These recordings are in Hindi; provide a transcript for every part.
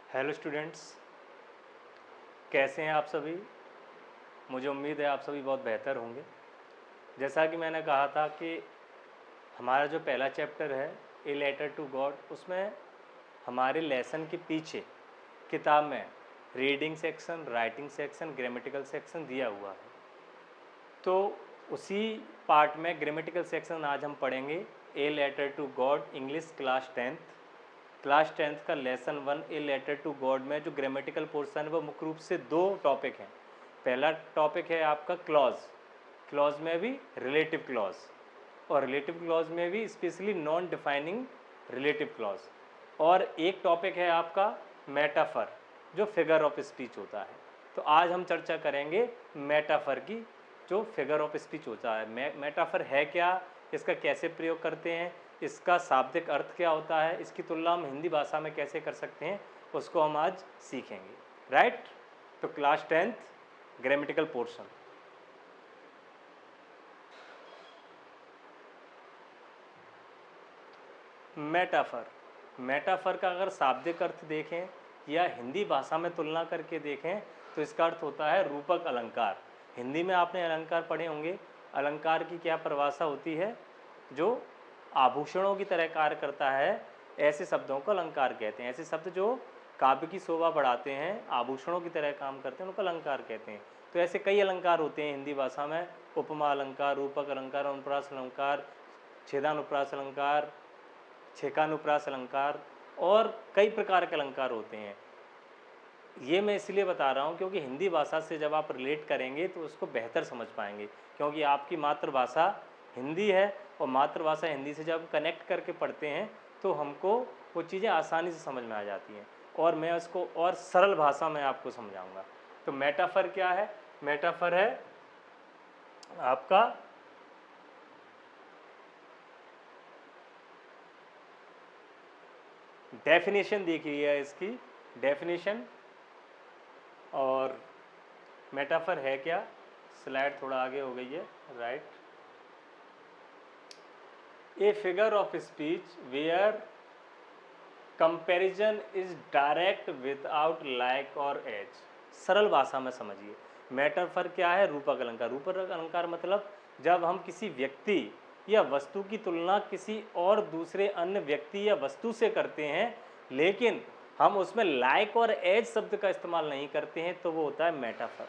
हेलो स्टूडेंट्स, कैसे हैं आप सभी। मुझे उम्मीद है आप सभी बहुत बेहतर होंगे। जैसा कि मैंने कहा था कि हमारा जो पहला चैप्टर है ए लेटर टू गॉड, उसमें हमारे लेसन के पीछे किताब में reading section, writing section, grammatical section दिया हुआ है। तो उसी पार्ट में ग्रामेटिकल सेक्शन आज हम पढ़ेंगे। A letter to God English class tenth का lesson 1 a letter to God में जो ग्रामेटिकल पोर्शन है वो मुख्य रूप से दो टॉपिक हैं। पहला टॉपिक है आपका क्लॉज में भी रिलेटिव क्लॉज, और रिलेटिव क्लॉज में भी specially non defining relative clause. और एक टॉपिक है आपका मेटाफर, जो फिगर ऑफ स्पीच होता है। तो आज हम चर्चा करेंगे मेटाफर की, जो फिगर ऑफ स्पीच होता है। मेटाफर है क्या, इसका कैसे प्रयोग करते हैं, इसका शाब्दिक अर्थ क्या होता है, इसकी तुलना हम हिंदी भाषा में कैसे कर सकते हैं, उसको हम आज सीखेंगे। राइट। तो class 10th grammatical portion. Metaphor का अगर शाब्दिक अर्थ देखें या हिंदी भाषा में तुलना करके देखें तो इसका अर्थ होता है रूपक अलंकार। हिंदी में आपने अलंकार पढ़े होंगे। अलंकार की क्या परिभाषा होती है? जो आभूषणों की तरह कार्य करता है, ऐसे शब्दों को अलंकार कहते हैं। ऐसे शब्द जो काव्य की शोभा बढ़ाते हैं, आभूषणों की तरह काम करते हैं, उनको अलंकार कहते हैं। तो ऐसे कई अलंकार होते हैं हिंदी भाषा में। उपमा अलंकार, रूपक अलंकार, अनुप्रास अलंकार, छेदानुप्रास अलंकार, छेकानुप्रास अलंकार, और कई प्रकार के अलंकार होते हैं। ये मैं इसलिए बता रहा हूँ क्योंकि हिंदी भाषा से जब आप रिलेट करेंगे तो उसको बेहतर समझ पाएंगे, क्योंकि आपकी मातृभाषा हिंदी है, और मातृभाषा हिंदी से जब कनेक्ट करके पढ़ते हैं तो हमको वो चीज़ें आसानी से समझ में आ जाती हैं, और मैं उसको और सरल भाषा में आपको समझाऊंगा। तो मेटाफर क्या है? मेटाफर है आपका डेफिनेशन। देखिए इसकी डेफिनेशन, और मेटाफर है क्या। स्लाइड थोड़ा आगे हो गई है। Right. A figure of speech where comparison is direct without like और एज। सरल भाषा में समझिए, मेटाफर क्या है? रूपक अलंकार। रूपक अलंकार मतलब जब हम किसी व्यक्ति या वस्तु की तुलना किसी और दूसरे अन्य व्यक्ति या वस्तु से करते हैं, लेकिन हम उसमें लाइक और एज शब्द का इस्तेमाल नहीं करते हैं, तो वो होता है मेटाफर।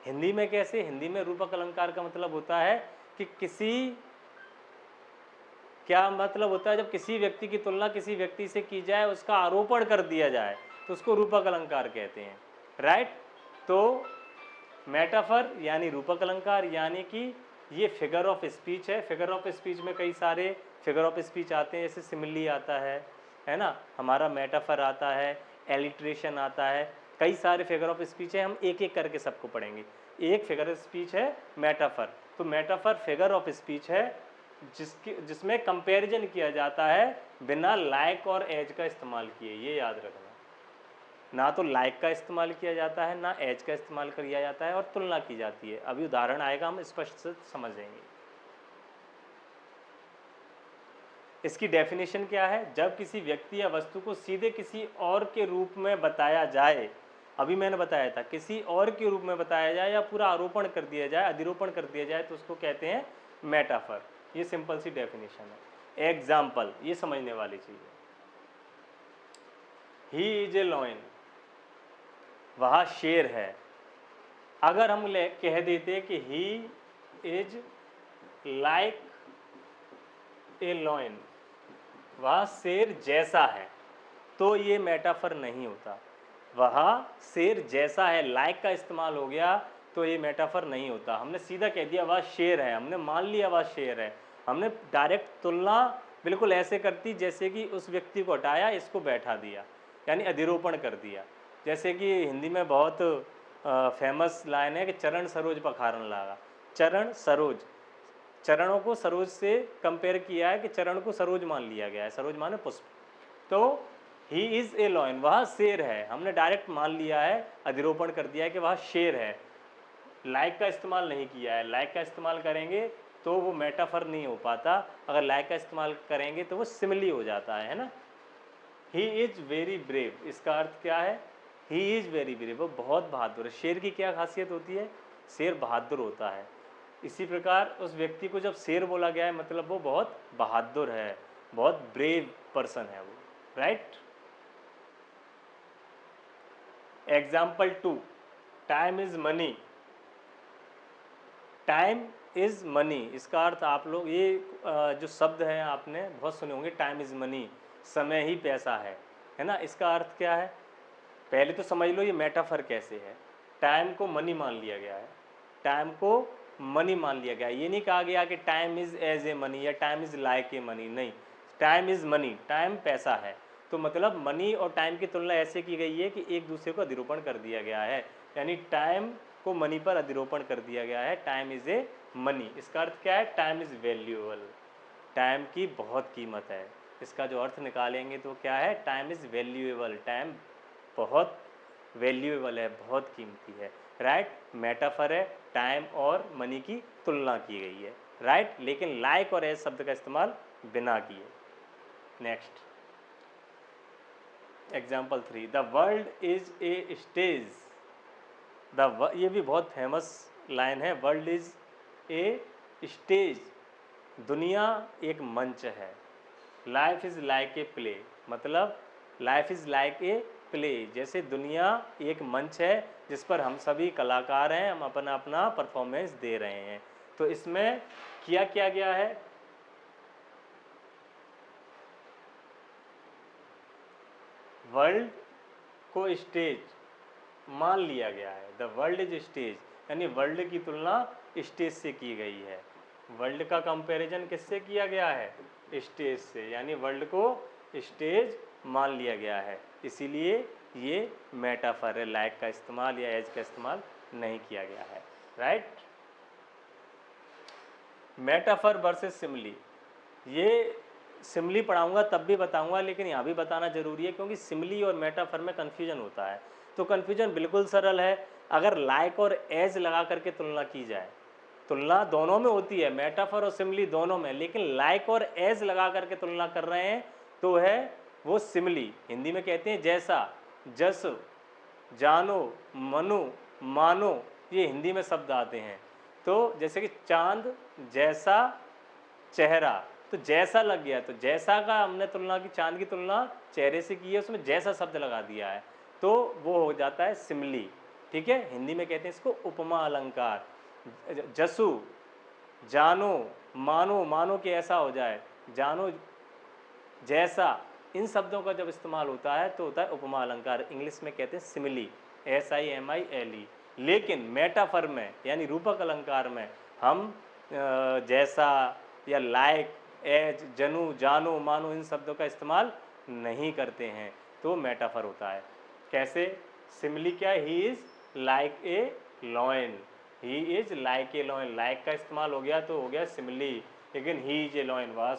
हिंदी में कैसे? हिंदी में रूपक अलंकार का मतलब होता है कि क्या मतलब होता है? जब किसी व्यक्ति की तुलना किसी व्यक्ति से की जाए, उसका आरोपण कर दिया जाए, तो उसको रूपक अलंकार कहते हैं। राइट। तो मेटाफर यानी रूपक अलंकार, यानी कि ये फिगर ऑफ स्पीच है। फिगर ऑफ स्पीच में कई सारे फिगर ऑफ स्पीच आते हैं, जैसे सिमिली आता है ना, हमारा मेटाफर आता है, एलिट्रेशन आता है, कई सारे फिगर ऑफ स्पीच है। हम एक एक करके सबको पढ़ेंगे। एक फिगर ऑफ स्पीच है मेटाफर। तो मेटाफर फिगर ऑफ स्पीच है जिसमें कंपैरिजन किया जाता है बिना लाइक और एज का इस्तेमाल किए। ये याद रखना, ना तो लाइक का इस्तेमाल किया जाता है, ना एज का इस्तेमाल किया जाता है, और तुलना की जाती है। अभी उदाहरण आएगा, हम स्पष्ट से समझेंगे। इसकी डेफिनेशन क्या है? जब किसी व्यक्ति या वस्तु को सीधे किसी और के रूप में बताया जाए, अभी मैंने बताया था, किसी और के रूप में बताया जाए या पूरा आरोपण कर दिया जाए, अधिरोपण कर दिया जाए, तो उसको कहते हैं मेटाफर। ये सिंपल सी डेफिनेशन है। एग्जाम्पल, ये समझने वाली चीज़ है। ही इज ए लॉयन, वह शेर है। अगर हम कह देते कि he is like A lion, वह शेर जैसा है, तो ये मेटाफर नहीं होता। वह शेर जैसा है, लाइक का इस्तेमाल हो गया, तो ये मेटाफर नहीं होता। हमने सीधा कह दिया वह शेर है, हमने मान लिया वह शेर है, हमने डायरेक्ट तुलना बिल्कुल ऐसे करती जैसे कि उस व्यक्ति को हटाया, इसको बैठा दिया, यानी अधिरोपण कर दिया। जैसे कि हिंदी में बहुत फेमस लाइन है कि चरण सरोज पखारन लागा। चरण सरोज, चरणों को सरोज से कंपेयर किया है कि चरण को सरोज मान लिया गया है। सरोज माने पुष्प। तो ही इज़ ए लॉयन, वह शेर है, हमने डायरेक्ट मान लिया है, अधिरोपण कर दिया है कि वह शेर है। लाइक का इस्तेमाल नहीं किया है। लाइक का इस्तेमाल करेंगे तो वो मेटाफर नहीं हो पाता। अगर लाइक का इस्तेमाल करेंगे तो वो सिमिली हो जाता है ना। ही इज वेरी ब्रेव, इसका अर्थ क्या है? ही इज वेरी ब्रेव, वो बहुत बहादुर है। शेर की क्या खासियत होती है? शेर बहादुर होता है। इसी प्रकार उस व्यक्ति को जब शेर बोला गया है मतलब वो बहुत बहादुर है, बहुत ब्रेव पर्सन है वो, right. Example 2, time is money. Time is money, इसका अर्थ आप लोग ये जो शब्द है आपने बहुत सुने होंगे, टाइम इज मनी, समय ही पैसा है ना। इसका अर्थ क्या है? पहले तो समझ लो ये मेटाफर कैसे है। टाइम को मनी मान लिया गया है, टाइम को मनी मान लिया गया है। ये नहीं कहा गया कि time is as a money या time is like a money, नहीं, टाइम इज मनी, टाइम पैसा है। तो मतलब मनी और टाइम की तुलना ऐसे की गई है कि एक दूसरे को अधिरोपण कर दिया गया है, यानी टाइम को मनी पर अधिरोपण कर दिया गया है। टाइम इज ए मनी, इसका अर्थ क्या है? टाइम इज वैल्यूएबल, टाइम की बहुत कीमत है। इसका जो अर्थ निकालेंगे तो क्या है? टाइम इज वैल्यूएबल, टाइम बहुत वैल्यूएबल है, बहुत कीमती है, राइट। मेटाफर है, टाइम और मनी की तुलना की गई है, राइट। लेकिन लाइक और एज शब्द का इस्तेमाल बिना किए। Next example 3, the world is a stage. ये भी बहुत फेमस लाइन है, वर्ल्ड इज ए स्टेज, दुनिया एक मंच है। Life is like a play, मतलब life is like a play, जैसे दुनिया एक मंच है जिस पर हम सभी कलाकार हैं, हम अपना अपना परफॉर्मेंस दे रहे हैं। तो इसमें किया क्या गया है? वर्ल्ड को स्टेज मान लिया गया है, द वर्ल्ड इज स्टेज, यानी वर्ल्ड की तुलना स्टेज से की गई है। वर्ल्ड का कंपैरिजन किससे किया गया है? स्टेज से, यानी वर्ल्ड को स्टेज मान लिया गया है। इसीलिए ये मेटाफर है, लाइक का इस्तेमाल या एज का इस्तेमाल नहीं किया गया है, राइट। मेटाफर वर्सेस सिमली, ये सिमली पढ़ाऊंगा तब भी बताऊंगा, लेकिन यहाँ भी बताना जरूरी है क्योंकि सिमली और मेटाफर में कन्फ्यूजन होता है। तो कन्फ्यूजन बिल्कुल सरल है, अगर लाइक और एज लगा करके तुलना की जाए, तुलना दोनों में होती है, मेटाफर और सिमली दोनों में, लेकिन लाइक और एज लगा करके तुलना कर रहे हैं तो है वो सिमली। हिंदी में कहते हैं जैसा, जस, जानो, मनो, मानो, ये हिंदी में शब्द आते हैं। तो जैसे कि चांद जैसा चेहरा, तो जैसा लग गया, तो जैसा का हमने तुलना की, चांद की तुलना चेहरे से की है, उसमें जैसा शब्द लगा दिया है, तो वो हो जाता है सिमली, ठीक है। हिंदी में कहते हैं इसको उपमा अलंकार। जसु, जानो, मानो, मानो कि ऐसा हो जाए, जानो, जैसा, इन शब्दों का जब इस्तेमाल होता है तो होता है उपमा अलंकार, इंग्लिश में कहते हैं सिमिली, SIMILE। लेकिन मेटाफर में यानी रूपक अलंकार में हम जैसा या लाइक, एज, जनू, जानो, मानो, इन शब्दों का इस्तेमाल नहीं करते हैं, तो मेटाफर होता है। कैसे? सिमिली क्या है? He is like A lion, he is like A lion, like का इस्तेमाल हो गया तो हो गया सिमिली, लेकिन ही इज ए लॉयन, वह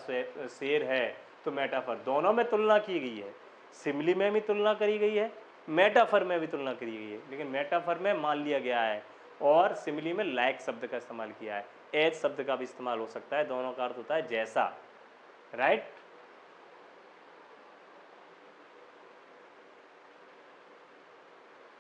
शेर है, तो मेटाफर। दोनों में तुलना की गई है, सिमिली में भी तुलना करी गई है, मेटाफर में भी तुलना करी गई है, लेकिन मेटाफर में मान लिया गया है और सिमिली में लाइक शब्द का इस्तेमाल किया है। एज शब्द का भी इस्तेमाल हो सकता है, दोनों का अर्थ होता है जैसा, राइट।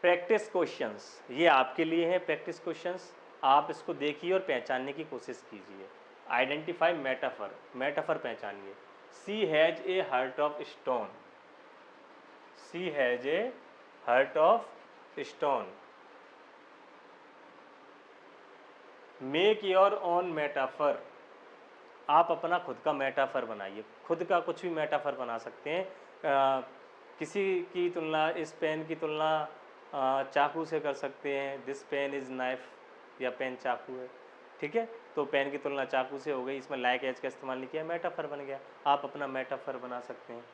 प्रैक्टिस क्वेश्चंस, ये आपके लिए है प्रैक्टिस क्वेश्चंस, आप इसको देखिए और पहचानने की कोशिश कीजिए। आइडेंटिफाई मेटाफर, मेटाफर पहचानिए। She has a heart of stone, she has a heart of stone. Make your own metaphor, आप अपना खुद का मेटाफर बनाइए, खुद का कुछ भी मेटाफर बना सकते हैं। किसी की तुलना, इस पेन की तुलना चाकू से कर सकते हैं, दिस पेन इज़ नाइफ, या पेन चाकू है, ठीक है। तो पेन की तुलना चाकू से हो गई, इसमें लाइक एज का इस्तेमाल नहीं किया, मेटाफर बन गया, आप अपना मेटाफर बना सकते हैं।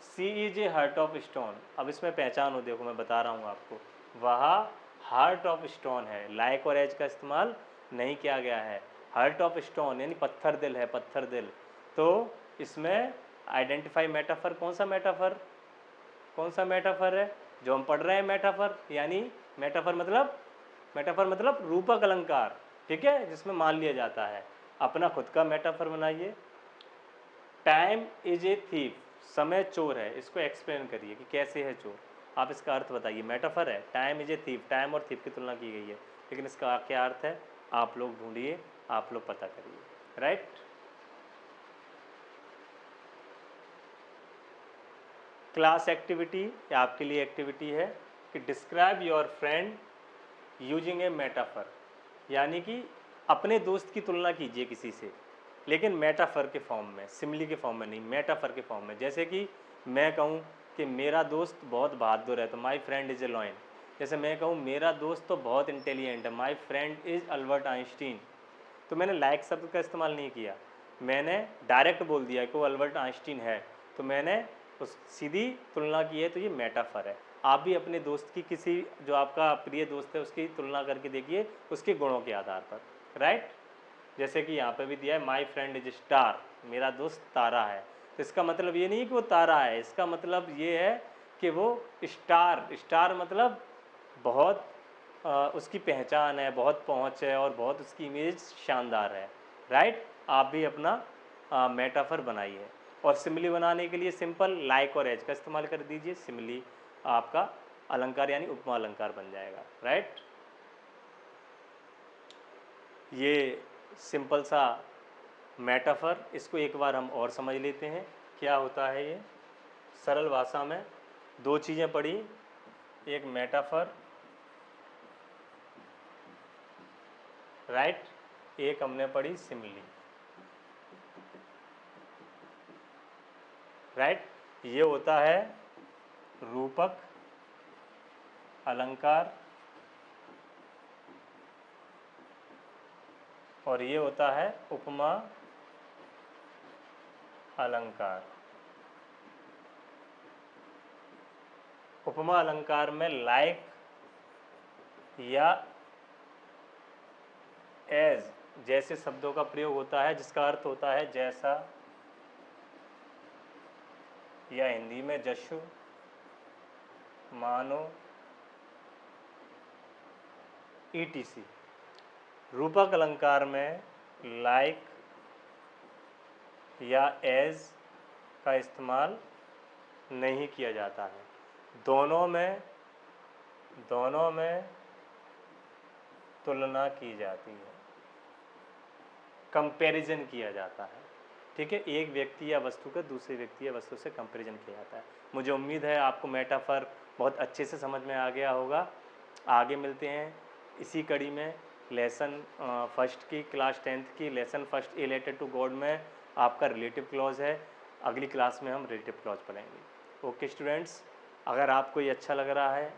She is a heart of stone, अब इसमें पहचान हो, देखो मैं बता रहा हूँ आपको, वह हार्ट ऑफ स्टोन है, लाइक और एज का इस्तेमाल नहीं किया गया है। हार्ट ऑफ स्टोन यानी पत्थर दिल है, पत्थर दिल। तो इसमें आइडेंटिफाई मेटाफर, कौन सा मेटाफर, कौन सा मेटाफर है जो हम पढ़ रहे हैं? मेटाफर यानी मेटाफर मतलब रूपक अलंकार, ठीक है, जिसमें मान लिया जाता है। अपना खुद का मेटाफर बनाइए। टाइम इज ए थीफ, समय चोर है, इसको एक्सप्लेन करिए कि कैसे है चोर, आप इसका अर्थ बताइए। मेटाफर है, time is a thief, time और थीफ की तुलना की गई है, लेकिन इसका क्या अर्थ है आप लोग ढूंढिए, आप लोग पता करिए, राइट। क्लास एक्टिविटी आपके लिए एक्टिविटी है कि describe your friend using A metaphor, यानी कि अपने दोस्त की तुलना कीजिए किसी से, लेकिन मेटाफर के फॉर्म में, सिमिली के फॉर्म में नहीं, मेटाफर के फॉर्म में। जैसे कि मैं कहूँ कि मेरा दोस्त बहुत बहादुर है, तो my friend is a lion. जैसे मैं कहूँ मेरा दोस्त तो बहुत इंटेलिजेंट है, my friend is Albert Einstein. तो मैंने लाइक शब्द का इस्तेमाल नहीं किया, मैंने डायरेक्ट बोल दिया कि वो अल्बर्ट आइंस्टीन है, तो मैंने उस सीधी तुलना की है, तो ये मेटाफर है। आप भी अपने दोस्त की, किसी जो आपका प्रिय दोस्त है उसकी तुलना करके देखिए उसके गुणों के आधार पर, राइट। जैसे कि यहाँ पे भी दिया है माई फ्रेंड इज स्टार, मेरा दोस्त तारा है, तो इसका मतलब ये नहीं कि वो तारा है, इसका मतलब ये है कि वो स्टार, स्टार मतलब बहुत उसकी पहचान है, बहुत पहुँच है और बहुत उसकी इमेज शानदार है, राइट। आप भी अपना मेटाफर बनाइए। और सिमिली बनाने के लिए सिंपल लाइक और एज का इस्तेमाल कर दीजिए, सिमिली आपका अलंकार यानी उपमा अलंकार बन जाएगा, राइट। ये सिंपल सा मेटाफर, इसको एक बार हम और समझ लेते हैं क्या होता है ये सरल भाषा में। दो चीज़ें पढ़ी, एक मेटाफर, राइट, एक हमने पढ़ी सिमिली, राइट। ये होता है रूपक अलंकार और ये होता है उपमा अलंकार। उपमा अलंकार में लाइक या एज जैसे शब्दों का प्रयोग होता है, जिसका अर्थ होता है जैसा, या हिंदी में जशु, मानो, ईटीसी। रूपक अलंकार में लाइक या एज का इस्तेमाल नहीं किया जाता है, दोनों में तुलना की जाती है, कंपैरिजन किया जाता है, ठीक है। एक व्यक्ति या वस्तु का दूसरे व्यक्ति या वस्तु से कंपैरिजन किया जाता है। मुझे उम्मीद है आपको मेटाफर बहुत अच्छे से समझ में आ गया होगा। आगे मिलते हैं इसी कड़ी में, लेसन फर्स्ट की, क्लास 10th की lesson first a letter to God में आपका रिलेटिव क्लॉज है। अगली क्लास में हम रिलेटिव क्लॉज पढ़ेंगे। ओके स्टूडेंट्स, अगर आपको ये अच्छा लग रहा है,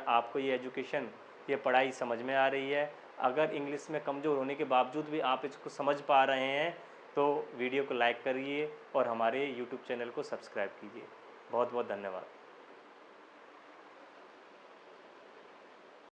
आपको ये एजुकेशन, ये पढ़ाई समझ में आ रही है, अगर इंग्लिश में कमज़ोर होने के बावजूद भी आप इसको समझ पा रहे हैं, तो वीडियो को लाइक करिए और हमारे यूट्यूब चैनल को सब्सक्राइब कीजिए। बहुत बहुत धन्यवाद।